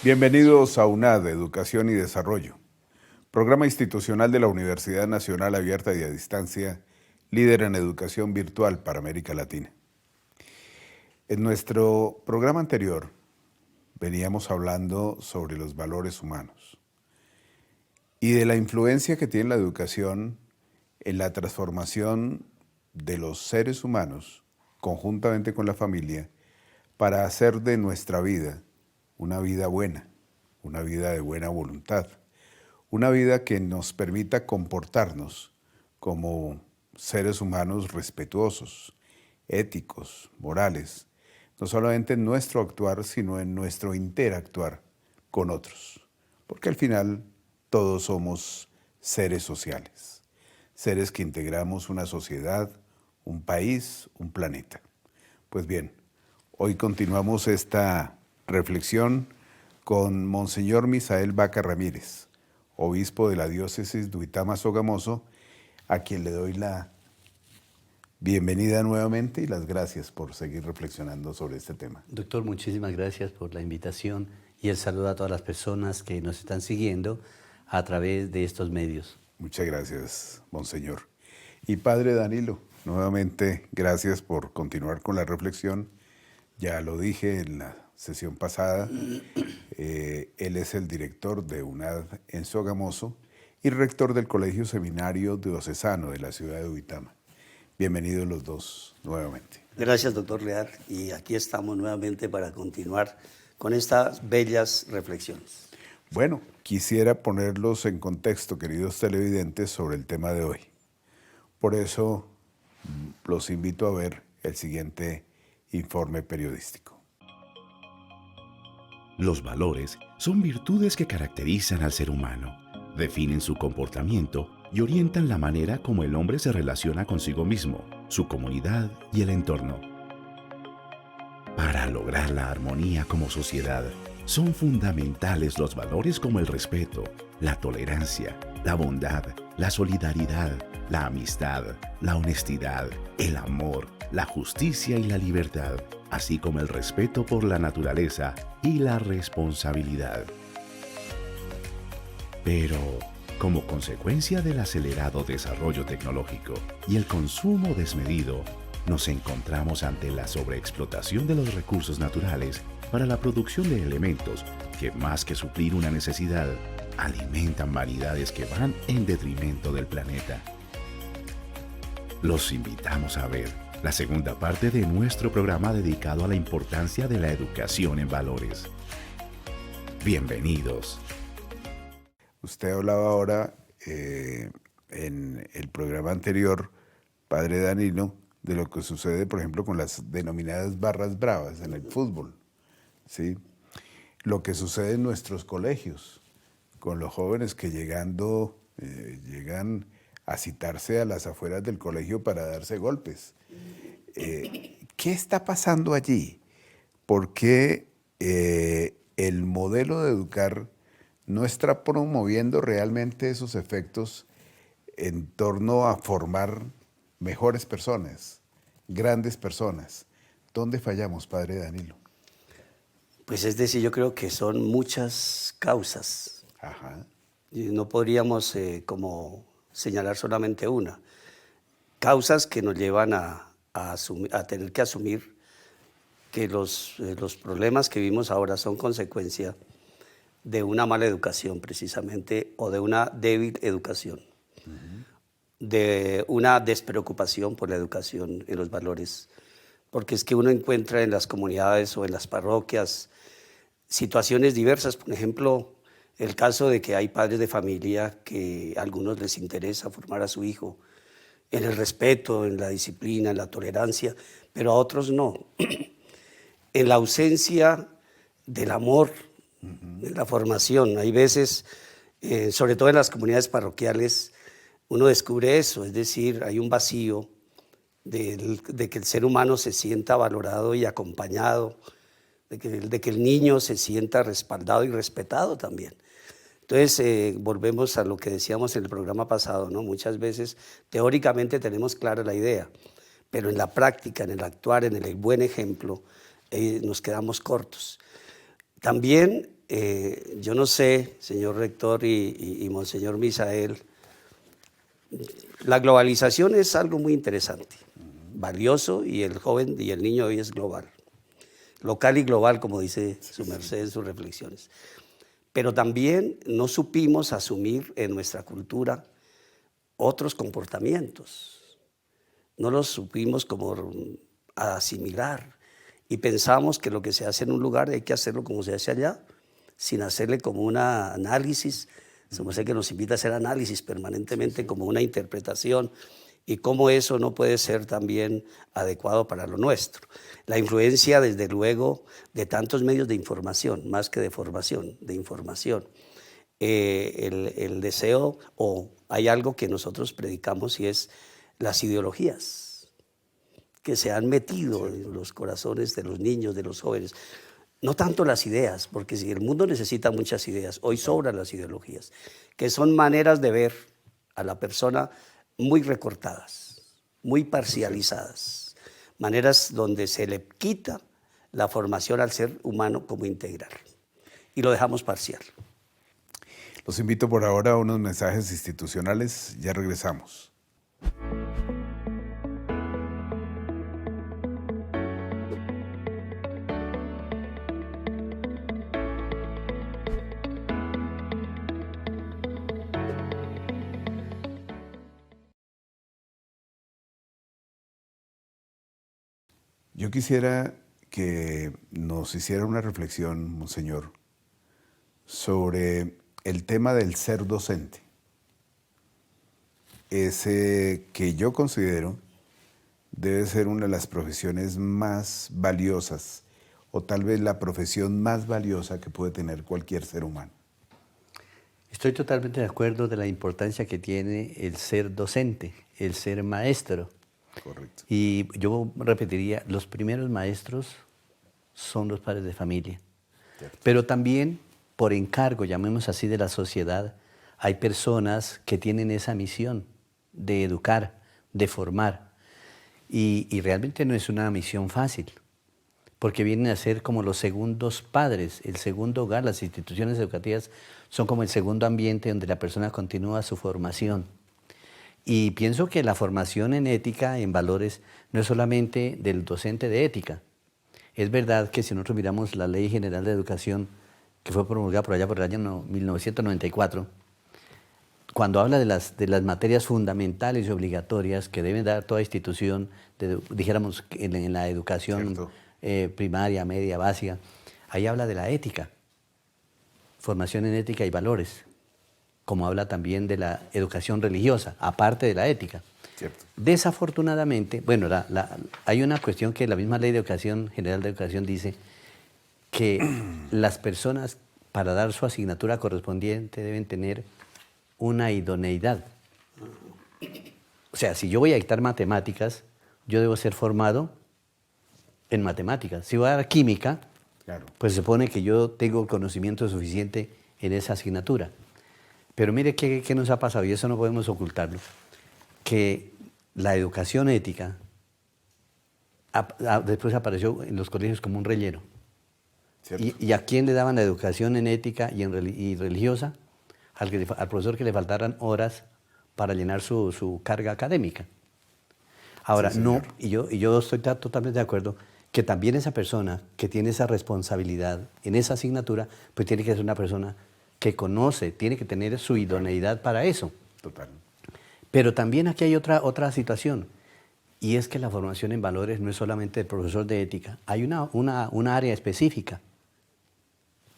Bienvenidos a UNAD, Educación y Desarrollo, programa institucional de la Universidad Nacional Abierta y a Distancia, líder en educación virtual para América Latina. En nuestro programa anterior veníamos hablando sobre los valores humanos y de la influencia que tiene la educación en la transformación de los seres humanos, conjuntamente con la familia, para hacer de nuestra vida una vida buena, una vida de buena voluntad, una vida que nos permita comportarnos como seres humanos respetuosos, éticos, morales, no solamente en nuestro actuar, sino en nuestro interactuar con otros, porque al final todos somos seres sociales, seres que integramos una sociedad, un país, un planeta. Pues bien, hoy continuamos esta reflexión con Monseñor Misael Vaca Ramírez, obispo de la diócesis de Uitama-Sogamoso, a quien le doy la bienvenida nuevamente y las gracias por seguir reflexionando sobre este tema. Doctor, muchísimas gracias por la invitación y el saludo a todas las personas que nos están siguiendo a través de estos medios. Muchas gracias, Monseñor. Y Padre Danilo, nuevamente gracias por continuar con la reflexión. Ya lo dije en la sesión pasada, él es el director de UNAD en Sogamoso y rector del Colegio Seminario Diocesano de la ciudad de Uitama. Bienvenidos los dos nuevamente. Gracias, doctor Lear, y aquí estamos nuevamente para continuar con estas bellas reflexiones. Bueno, quisiera ponerlos en contexto, queridos televidentes, sobre el tema de hoy. Por eso los invito a ver el siguiente informe periodístico. Los valores son virtudes que caracterizan al ser humano, definen su comportamiento y orientan la manera como el hombre se relaciona consigo mismo, su comunidad y el entorno. Para lograr la armonía como sociedad, son fundamentales los valores como el respeto, la tolerancia, la bondad, la solidaridad, la amistad, la honestidad, el amor, la justicia y la libertad, así como el respeto por la naturaleza y la responsabilidad. Pero, como consecuencia del acelerado desarrollo tecnológico y el consumo desmedido, nos encontramos ante la sobreexplotación de los recursos naturales para la producción de elementos que, más que suplir una necesidad, alimentan vanidades que van en detrimento del planeta. Los invitamos a ver la segunda parte de nuestro programa dedicado a la importancia de la educación en valores. Bienvenidos. Usted hablaba ahora en el programa anterior, Padre Danilo, de lo que sucede, por ejemplo, con las denominadas barras bravas en el fútbol, ¿sí? Lo que sucede en nuestros colegios, con los jóvenes que llegan a citarse a las afueras del colegio para darse golpes. ¿Qué está pasando allí? ¿Por qué el modelo de educar no está promoviendo realmente esos efectos en torno a formar mejores personas, grandes personas? ¿Dónde fallamos, Padre Danilo? Pues es decir, yo creo que son muchas causas. Ajá. Y no podríamos como señalar solamente una. Causas que nos llevan a tener que asumir que los problemas que vimos ahora son consecuencia de una mala educación precisamente, o de una débil educación, de una despreocupación por la educación en los valores, porque es que uno encuentra en las comunidades o en las parroquias situaciones diversas. Por ejemplo, el caso de que hay padres de familia que a algunos les interesa formar a su hijo en el respeto, en la disciplina, en la tolerancia, pero a otros no. En la ausencia del amor, de la formación. Hay veces, sobre todo en las comunidades parroquiales, uno descubre eso, es decir, hay un vacío de que el ser humano se sienta valorado y acompañado, de que el niño se sienta respaldado y respetado también. Entonces, volvemos a lo que decíamos en el programa pasado, ¿no? Muchas veces, teóricamente tenemos clara la idea, pero en la práctica, en el actuar, en el buen ejemplo, nos quedamos cortos. También yo no sé, señor rector y monseñor Misael, la globalización es algo muy interesante, valioso, y el joven y el niño hoy es global. Local y global, como dice su merced en sus reflexiones. Pero también no supimos asumir en nuestra cultura otros comportamientos. No los supimos como asimilar. Y pensamos que lo que se hace en un lugar hay que hacerlo como se hace allá, sin hacerle como un análisis. Somos el que nos invita a hacer análisis permanentemente, como una interpretación, y cómo eso no puede ser también adecuado para lo nuestro. La influencia, desde luego, de tantos medios de información, más que de formación, de información. El deseo, o hay algo que nosotros predicamos, y es las ideologías que se han metido en los corazones de los niños, de los jóvenes. No tanto las ideas, porque si el mundo necesita muchas ideas, hoy sobran las ideologías, que son maneras de ver a la persona muy recortadas, muy parcializadas, maneras donde se le quita la formación al ser humano como integral y lo dejamos parcial. Los invito por ahora a unos mensajes institucionales, ya regresamos. Yo quisiera que nos hiciera una reflexión, monseñor, sobre el tema del ser docente. Ese que yo considero debe ser una de las profesiones más valiosas, o tal vez la profesión más valiosa que puede tener cualquier ser humano. Estoy totalmente de acuerdo de la importancia que tiene el ser docente, el ser maestro. Correcto. Y yo repetiría, los primeros maestros son los padres de familia. Cierto. Pero también, por encargo, llamemos así, de la sociedad, hay personas que tienen esa misión de educar, de formar. Y realmente no es una misión fácil, porque vienen a ser como los segundos padres, el segundo hogar. Las instituciones educativas son como el segundo ambiente donde la persona continúa su formación. Y pienso que la formación en ética, en valores, no es solamente del docente de ética. Es verdad que si nosotros miramos la Ley General de Educación, que fue promulgada por allá por el año 1994, cuando habla de las materias fundamentales y obligatorias que deben dar toda institución, dijéramos en la educación primaria, media, básica, ahí habla de la ética, formación en ética y valores, como habla también de la educación religiosa, aparte de la ética. Cierto. Desafortunadamente, bueno, hay una cuestión que la misma Ley de Educación, General de Educación, dice que las personas, para dar su asignatura correspondiente, deben tener una idoneidad. O sea, si yo voy a dictar matemáticas, yo debo ser formado en matemáticas. Si voy a dar química, Claro. pues se supone que yo tengo conocimiento suficiente en esa asignatura. Pero mire qué nos ha pasado, y eso no podemos ocultarlo, que la educación ética después apareció en los colegios como un relleno. ¿Y a quién le daban la educación en ética y religiosa? Al profesor que le faltaran horas para llenar su carga académica. Ahora, Sí, no, señor. y yo estoy totalmente de acuerdo que también esa persona que tiene esa responsabilidad en esa asignatura, pues tiene que ser una persona que conoce, tiene que tener su idoneidad para eso. Total. Pero también aquí hay otra situación, y es que la formación en valores no es solamente del profesor de ética, hay una área específica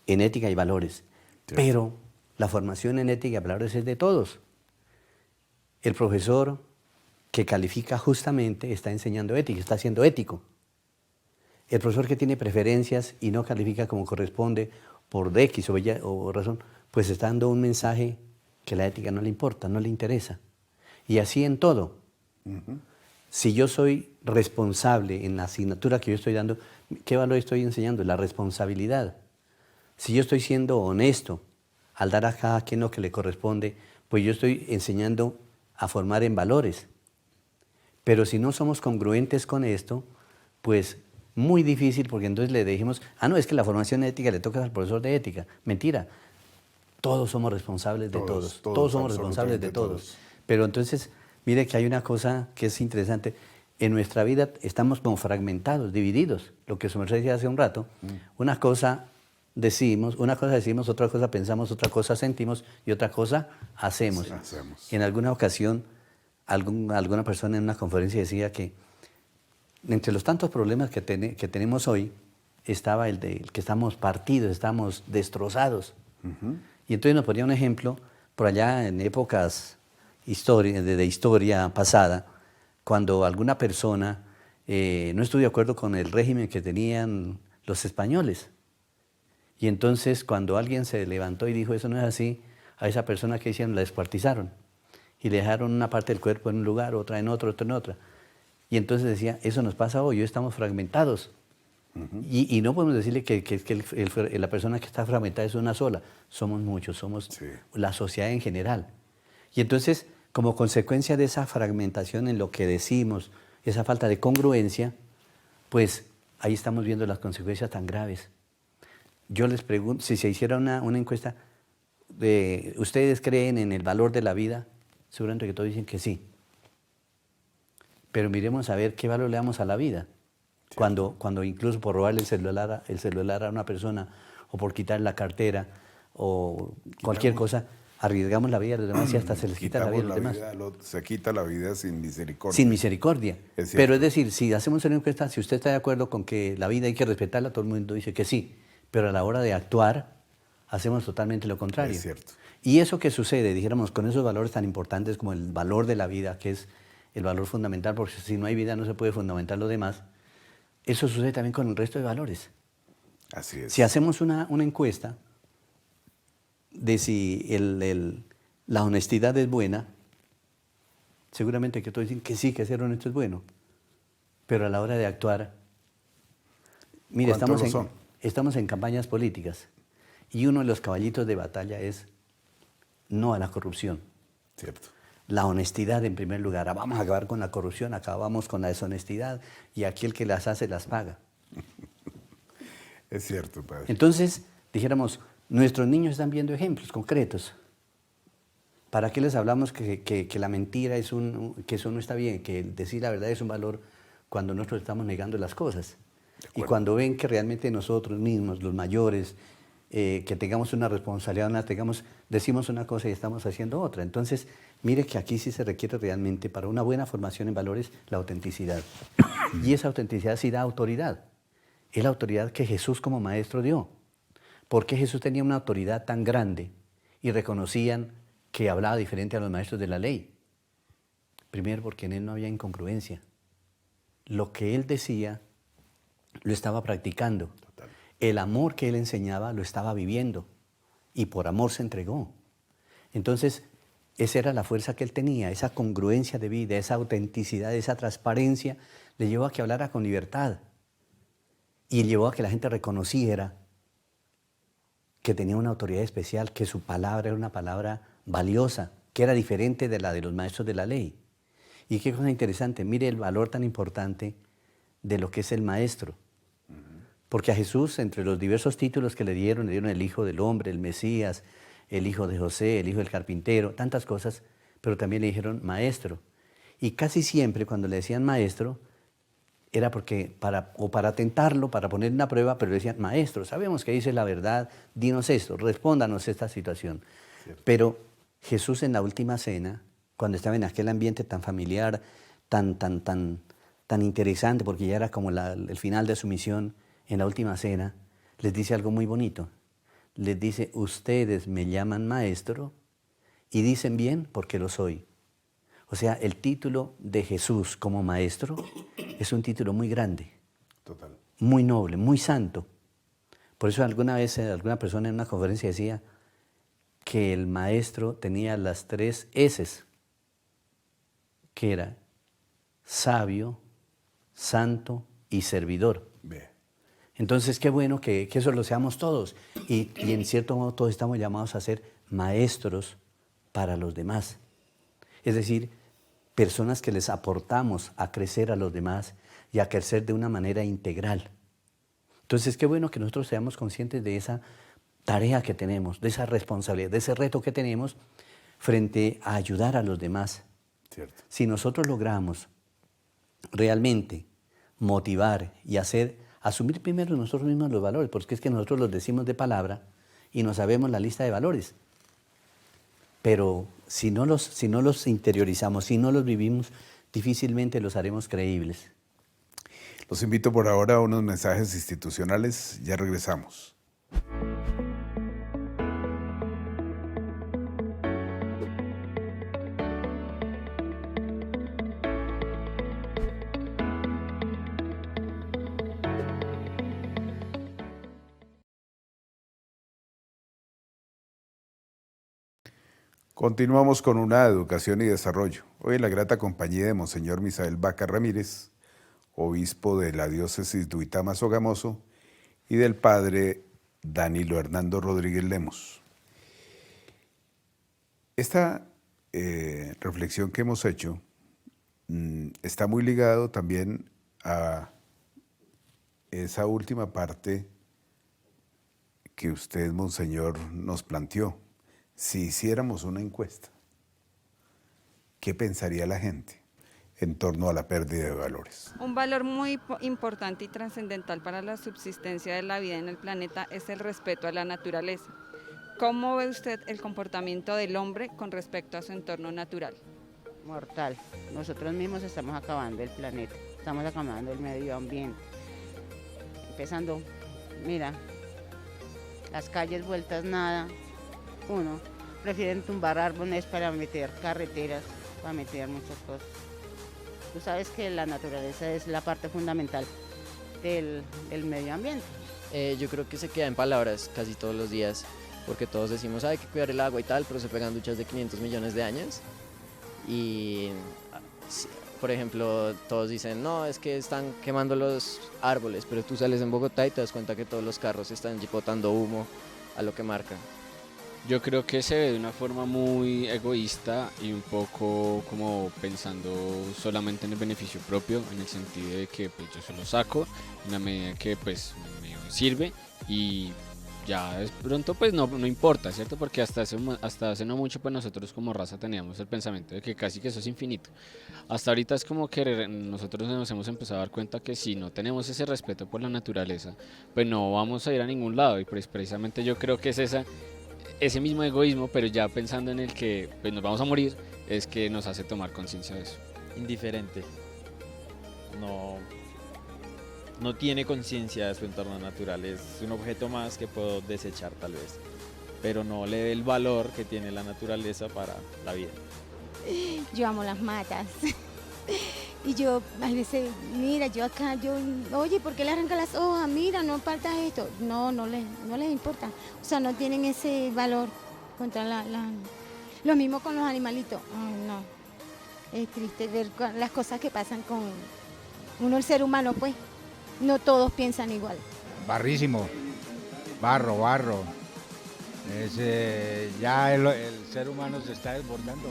en ética y valores, Sí. pero la formación en ética y valores es de todos. El profesor que califica justamente está enseñando ética, está siendo ético. El profesor que tiene preferencias y no califica como corresponde por X o razón, pues está dando un mensaje que la ética no le importa, no le interesa. Y así en todo. Si yo soy responsable en la asignatura que yo estoy dando, ¿qué valor estoy enseñando? La responsabilidad. Si yo estoy siendo honesto al dar a cada quien lo que le corresponde, pues yo estoy enseñando a formar en valores. Pero si no somos congruentes con esto, pues muy difícil porque entonces le dijimos, no, es que la formación ética le toca al profesor de ética. Mentira, todos somos responsables de todos. Todos somos responsables de todos. Pero entonces, mire que hay una cosa que es interesante. En nuestra vida estamos como fragmentados, divididos. Lo que su merced decía hace un rato, una cosa decimos, otra cosa pensamos, otra cosa sentimos y otra cosa hacemos. Sí, hacemos. En alguna ocasión, alguna persona en una conferencia decía que entre los tantos problemas que tenemos hoy estaba el de que estamos partidos, estamos destrozados. Y entonces nos ponía un ejemplo por allá en épocas de historia pasada, cuando alguna persona no estuvo de acuerdo con el régimen que tenían los españoles. Y entonces cuando alguien se levantó y dijo eso no es así, a esa persona que hicieron la descuartizaron y le dejaron una parte del cuerpo en un lugar, otra en otro, otra en otra. Y entonces decía, eso nos pasa hoy estamos fragmentados. Y no podemos decirle que la persona que está fragmentada es una sola, somos muchos, somos la sociedad en general. Y entonces, como consecuencia de esa fragmentación en lo que decimos, esa falta de congruencia, pues ahí estamos viendo las consecuencias tan graves. Yo les pregunto, si se hiciera una encuesta, ¿ustedes creen en el valor de la vida? Seguramente que todos dicen que sí. Pero miremos a ver qué valor le damos a la vida. Sí. Cuando incluso por robarle el celular a una persona, o por quitarle la cartera, o cualquier cosa, arriesgamos la vida de los demás y hasta se les quita la vida a los demás. Se quita la vida sin misericordia. Sin misericordia. Pero es decir, si hacemos una encuesta, si usted está de acuerdo con que la vida hay que respetarla, todo el mundo dice que sí. Pero a la hora de actuar, hacemos totalmente lo contrario. Es cierto. Y eso que sucede, dijéramos, con esos valores tan importantes como el valor de la vida, que es el valor fundamental, porque si no hay vida no se puede fundamentar lo demás, eso sucede también con el resto de valores. Así es. Si hacemos una encuesta de si la honestidad es buena, seguramente que todos dicen que sí, que ser honesto es bueno, pero a la hora de actuar, mire, estamos en campañas políticas y uno de los caballitos de batalla es no a la corrupción. Cierto. La honestidad en primer lugar. Vamos a acabar con la corrupción, acabamos con la deshonestidad y aquí el que las hace las paga. Es cierto, padre. Entonces, dijéramos, nuestros niños están viendo ejemplos concretos. ¿Para qué les hablamos que la mentira que eso no está bien, que decir la verdad es un valor cuando nosotros estamos negando las cosas? Y cuando ven que realmente nosotros mismos, los mayores, que tengamos una responsabilidad, decimos una cosa y estamos haciendo otra. Entonces, mire que aquí sí se requiere realmente para una buena formación en valores la autenticidad. Y esa autenticidad sí da autoridad. Es la autoridad que Jesús como maestro dio. ¿Por qué Jesús tenía una autoridad tan grande y reconocían que hablaba diferente a los maestros de la ley? Primero, porque en él no había incongruencia. Lo que él decía lo estaba practicando. Total. El amor que él enseñaba lo estaba viviendo y por amor se entregó. Entonces, esa era la fuerza que él tenía, esa congruencia de vida, esa autenticidad, esa transparencia, le llevó a que hablara con libertad y llevó a que la gente reconociera que tenía una autoridad especial, que su palabra era una palabra valiosa, que era diferente de la de los maestros de la ley. Y qué cosa interesante, mire el valor tan importante de lo que es el maestro. Porque a Jesús, entre los diversos títulos que le dieron el Hijo del Hombre, el Mesías, el Hijo de José, el Hijo del Carpintero, tantas cosas, pero también le dijeron maestro. Y casi siempre cuando le decían maestro, era porque para tentarlo, para poner una prueba, pero le decían maestro, sabemos que dices la verdad, dinos esto, respóndanos esta situación. Cierto. Pero Jesús en la última cena, cuando estaba en aquel ambiente tan familiar, tan interesante, porque ya era como el final de su misión, en la última cena, les dice algo muy bonito. Les dice, ustedes me llaman maestro y dicen bien porque lo soy. O sea, el título de Jesús como maestro es un título muy grande, total, muy noble, muy santo. Por eso alguna vez alguna persona en una conferencia decía que el maestro tenía las 3 S's, que era sabio, santo y servidor. Bien. Entonces, qué bueno que eso lo seamos todos. Y en cierto modo todos estamos llamados a ser maestros para los demás. Es decir, personas que les aportamos a crecer a los demás, y a crecer de una manera integral. Entonces, qué bueno que nosotros seamos conscientes de esa tarea que tenemos, de esa responsabilidad, de ese reto que tenemos frente a ayudar a los demás. Cierto. Si nosotros logramos realmente motivar y asumir primero nosotros mismos los valores, porque es que nosotros los decimos de palabra y no sabemos la lista de valores. Pero si no los interiorizamos, si no los vivimos, difícilmente los haremos creíbles. Los invito por ahora a unos mensajes institucionales. Ya regresamos. Continuamos con una educación y desarrollo. Hoy en la grata compañía de Monseñor Misael Vaca Ramírez, obispo de la diócesis de Uitama Sogamoso, y del padre Danilo Hernando Rodríguez Lemos. Esta reflexión que hemos hecho está muy ligado también a esa última parte que usted, Monseñor, nos planteó. Si hiciéramos una encuesta, ¿qué pensaría la gente en torno a la pérdida de valores? Un valor muy importante y trascendental para la subsistencia de la vida en el planeta es el respeto a la naturaleza. ¿Cómo ve usted el comportamiento del hombre con respecto a su entorno natural? Mortal. Nosotros mismos estamos acabando el planeta, estamos acabando el medio ambiente. Empezando, mira, las calles vueltas nada. Uno, prefieren tumbar árboles para meter carreteras, para meter muchas cosas. Tú sabes que la naturaleza es la parte fundamental del medio ambiente. Yo creo que se queda en palabras casi todos los días, porque todos decimos hay que cuidar el agua y tal, pero se pegan duchas de 500 millones de años. Y, por ejemplo, todos dicen, no, es que están quemando los árboles, pero tú sales en Bogotá y te das cuenta que todos los carros están botando humo a lo que marcan. Yo creo que se ve de una forma muy egoísta y un poco como pensando solamente en el beneficio propio, en el sentido de que pues, yo se lo saco en la medida que pues, me sirve y ya de pronto pues no importa, ¿cierto? Porque hasta hace no mucho pues nosotros como raza teníamos el pensamiento de que casi que eso es infinito. Hasta ahorita es como que nosotros nos hemos empezado a dar cuenta que si no tenemos ese respeto por la naturaleza, pues no vamos a ir a ningún lado y pues precisamente yo creo que es ese mismo egoísmo, pero ya pensando en el que pues, nos vamos a morir, es que nos hace tomar conciencia de eso. Indiferente. No tiene conciencia de su entorno natural, es un objeto más que puedo desechar tal vez, pero no le dé el valor que tiene la naturaleza para la vida. Yo amo las matas. Y yo, a veces, mira, oye, ¿por qué le arranca las hojas? Mira, no partas esto. No les importa. O sea, no tienen ese valor contra lo mismo con los animalitos. Ay, no. Es triste ver las cosas que pasan con uno, el ser humano, pues. No todos piensan igual. Barrísimo. Barro. Ya el ser humano se está desbordando.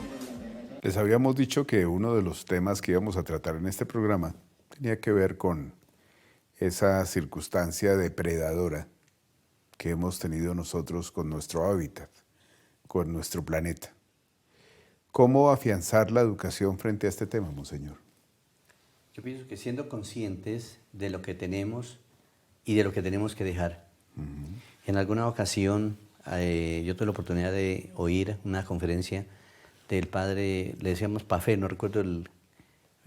Les habíamos dicho que uno de los temas que íbamos a tratar en este programa tenía que ver con esa circunstancia depredadora que hemos tenido nosotros con nuestro hábitat, con nuestro planeta. ¿Cómo afianzar la educación frente a este tema, Monseñor? Yo pienso que siendo conscientes de lo que tenemos y de lo que tenemos que dejar. En alguna ocasión yo tuve la oportunidad de oír una conferencia del padre, le decíamos Pafé, no recuerdo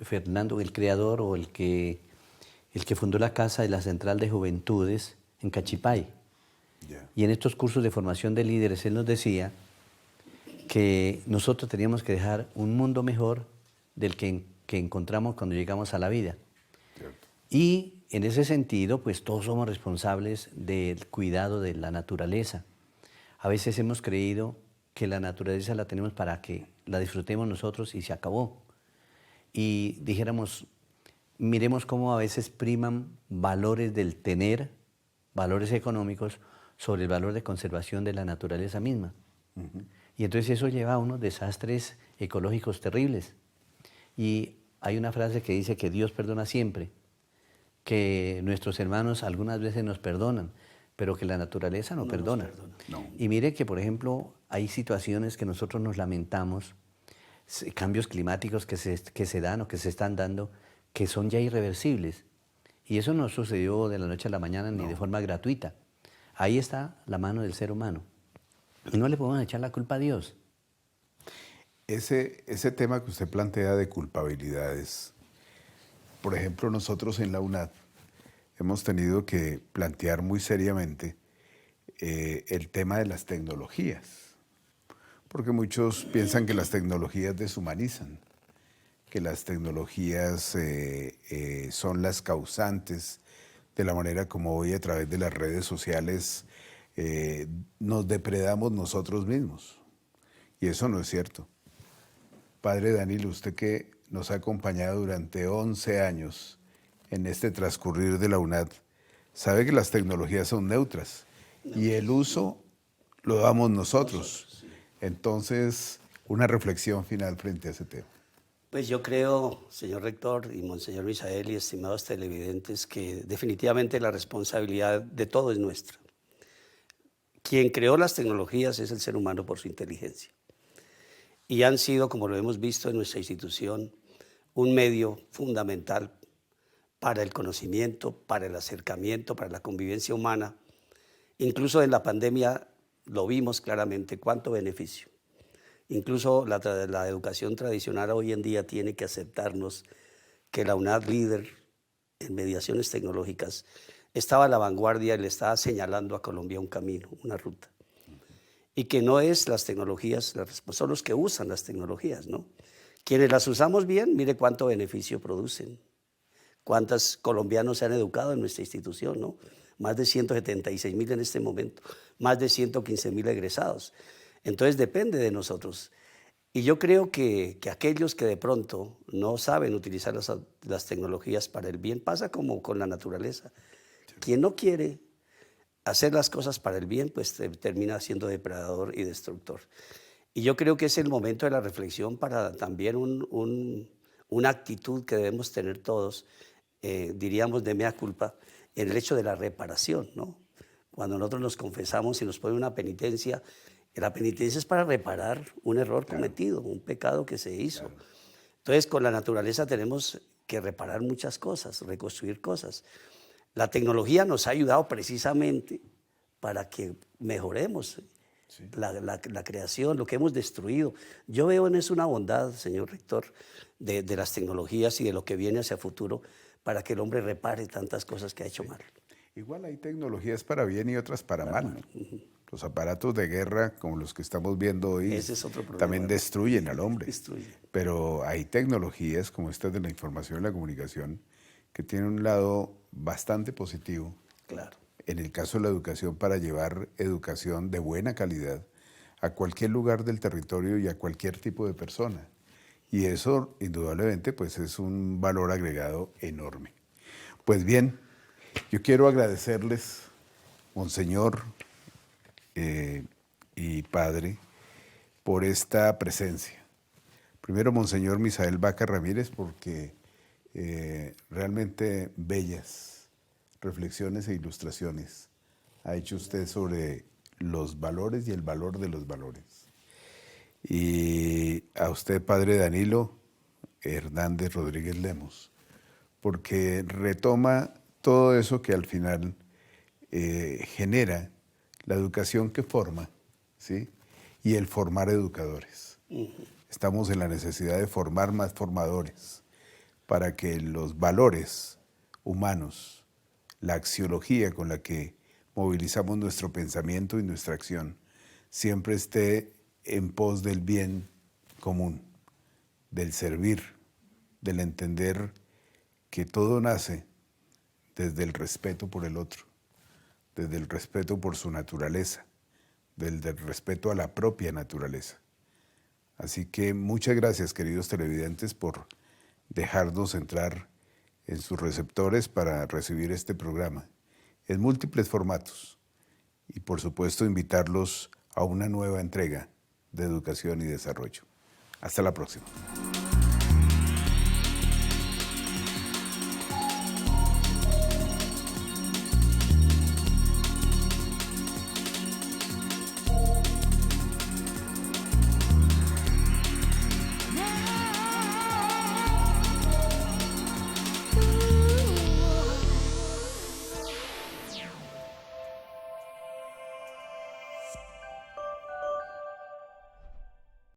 Fernando, el creador o el que fundó la Casa de la Central de Juventudes en Cachipay. Yeah. Y en estos cursos de formación de líderes, él nos decía que nosotros teníamos que dejar un mundo mejor del que encontramos cuando llegamos a la vida. Cierto. Y en ese sentido, pues todos somos responsables del cuidado de la naturaleza. A veces hemos creído que la naturaleza la tenemos para que la disfrutemos nosotros y se acabó. Y dijéramos, miremos cómo a veces priman valores del tener, valores económicos, sobre el valor de conservación de la naturaleza misma. Y entonces eso lleva a unos desastres ecológicos terribles. Y hay una frase que dice que Dios perdona siempre, que nuestros hermanos algunas veces nos perdonan, pero que la naturaleza no perdona. No. Y mire que, por ejemplo, hay situaciones que nosotros nos lamentamos, cambios climáticos que se dan o que se están dando, que son ya irreversibles. Y eso no sucedió de la noche a la mañana ni de forma gratuita. Ahí está la mano del ser humano. Y no le podemos echar la culpa a Dios. Ese tema que usted plantea de culpabilidades, por ejemplo, nosotros en la UNAD hemos tenido que plantear muy seriamente el tema de las tecnologías, porque muchos piensan que las tecnologías deshumanizan, que las tecnologías son las causantes de la manera como hoy a través de las redes sociales nos depredamos nosotros mismos. Y eso no es cierto. Padre Danilo, usted que nos ha acompañado durante 11 años en este transcurrir de la UNAD, sabe que las tecnologías son neutras y el uso lo damos nosotros. Entonces, una reflexión final frente a ese tema. Pues yo creo, señor rector y monseñor Misael y estimados televidentes, que definitivamente la responsabilidad de todo es nuestra. Quien creó las tecnologías es el ser humano por su inteligencia. Y han sido, como lo hemos visto en nuestra institución, un medio fundamental para el conocimiento, para el acercamiento, para la convivencia humana. Incluso en la pandemia lo vimos claramente, cuánto beneficio. Incluso la educación tradicional hoy en día tiene que aceptarnos que la UNAD, líder en mediaciones tecnológicas, estaba a la vanguardia y le estaba señalando a Colombia un camino, una ruta. Y que no es las tecnologías, son los que usan las tecnologías, ¿no? Quienes las usamos bien, mire cuánto beneficio producen. Cuántos colombianos se han educado en nuestra institución, ¿no? Más de 176.000 en este momento, más de 115.000 egresados. Entonces depende de nosotros. Y yo creo que aquellos que de pronto no saben utilizar las tecnologías para el bien, pasa como con la naturaleza. Quien no quiere hacer las cosas para el bien, pues termina siendo depredador y destructor. Y yo creo que es el momento de la reflexión para también una actitud que debemos tener todos, diríamos de mea culpa, en el hecho de la reparación, ¿no? Cuando nosotros nos confesamos y nos ponen una penitencia, la penitencia es para reparar un error cometido, un pecado que se hizo. Entonces, con la naturaleza tenemos que reparar muchas cosas, reconstruir cosas. La tecnología nos ha ayudado precisamente para que mejoremos la creación, lo que hemos destruido. Yo veo en eso una bondad, señor rector, de las tecnologías y de lo que viene hacia el futuro para que el hombre repare tantas cosas que ha hecho mal. Igual hay tecnologías para bien y otras para mal, ¿no? Los aparatos de guerra, como los que estamos viendo hoy, ese es otro problema, también destruyen al hombre. Destruyen. Pero hay tecnologías como estas de la información y la comunicación que tienen un lado bastante positivo. Claro. En el caso de la educación, para llevar educación de buena calidad a cualquier lugar del territorio y a cualquier tipo de persona. Y eso, indudablemente, pues es un valor agregado enorme. Pues bien, yo quiero agradecerles, Monseñor y Padre, por esta presencia. Primero, Monseñor Misael Vaca Ramírez, porque realmente bellas reflexiones e ilustraciones ha hecho usted sobre los valores y el valor de los valores. Y a usted, Padre Danilo Hernández Rodríguez Lemos, porque retoma todo eso que al final genera la educación que forma, ¿sí? Y el formar educadores. Estamos en la necesidad de formar más formadores para que los valores humanos, la axiología con la que movilizamos nuestro pensamiento y nuestra acción, siempre esté en pos del bien común, del servir, del entender que todo nace desde el respeto por el otro, desde el respeto por su naturaleza, desde el respeto a la propia naturaleza. Así que muchas gracias, queridos televidentes, por dejarnos entrar en sus receptores para recibir este programa en múltiples formatos y, por supuesto, invitarlos a una nueva entrega de educación y desarrollo. Hasta la próxima.